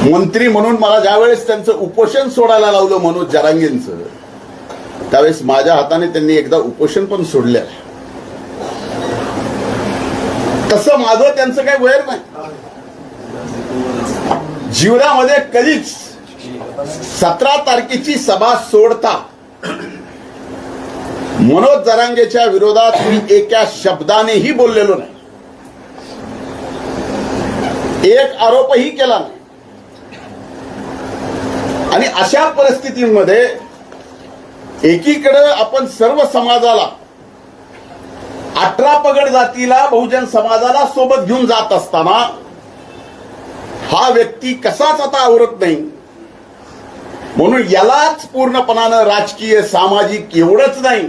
मंत्री म्हणून मला ज्यावेळेस त्यांचं उपोषण सोडायला लावलं मनोज जरांगेंचं, त्यावेळेस माझ्या हाताने त्यांनी एकदा उपोषण पण सोडलं. तसं माझं त्यांचं काही वैर नाही. जीवनामध्ये कधीच 17 तारखेची सभा सोडता मनोज जरांगेच्या विरोधात मी एका शब्दानेही बोललेलो नाही, एक आरोपही केला नाही. आणि अशा परिस्थितीमध्ये एकीकडे आपण सर्व समाजाला 18 पगड जातीला बहुजन समाजाला सोबत घेऊन जात असताना हा व्यक्ती कसाच आता आवरत नाही, म्हणून यालाच पूर्णपणानं राजकीय सामाजिक एवढंच नाही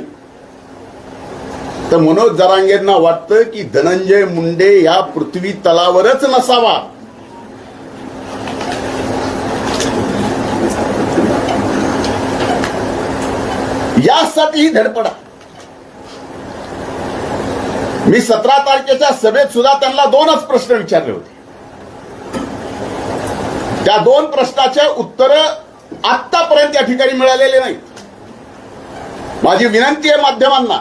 तर मनोज जरांगेंना वाटतं की धनंजय मुंडे या पृथ्वी तलावरच नसावा. यासाठी ही धडपडा. मी 17 तारखेच्या सभेत सुद्धा त्यांना 2च प्रश्न विचारले होते. त्या 2 प्रश्नाचे उत्तर आतापर्यंत या ठिकाणी मिळालेले नाहीत. माझी विनंती आहे माध्यमांना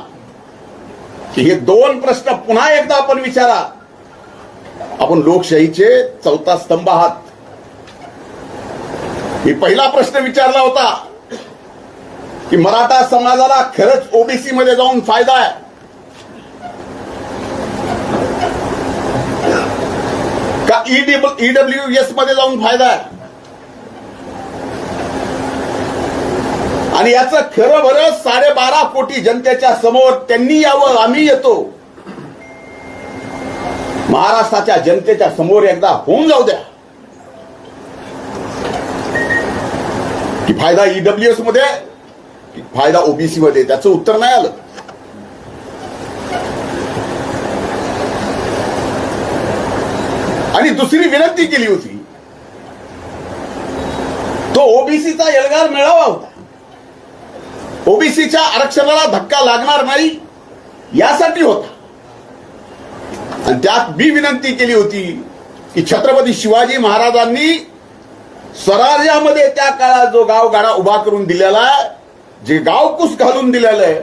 की हे 2 प्रश्न पुन्हा एकदा आपण विचारा. आपण लोकशाहीचे 4था स्तंभ आहात. मी पहिला प्रश्न विचारला होता की मराठा समाजाला खरंच ओबीसी मध्ये जाऊन फायदा आहे, का ईडब्ल्यूएस मध्ये जाऊन फायदा आहे, आणि याचं खरं भरं 12.5 कोटी जनतेच्या समोर त्यांनी यावं, आम्ही येतो. महाराष्ट्राच्या जनतेच्या समोर एकदा होऊन जाऊ द्या की फायदा ईडब्ल्यूएस मध्ये, फायदा ओबीसी मध्ये. त्याचं उत्तर नाही आलं. आणि दुसरी विनंती केली होती, तो ओबीसीचा एल्गार मेळावा होता, ओबीसीच्या आरक्षणाला धक्का लागणार नाही यासाठी होता. आणि त्यात मी विनंती केली होती की छत्रपती शिवाजी महाराजांनी स्वराज्यामध्ये त्या काळात जो गावगाडा उभा करून दिलेला, जे गावकूस घालून दिलेलं आहे,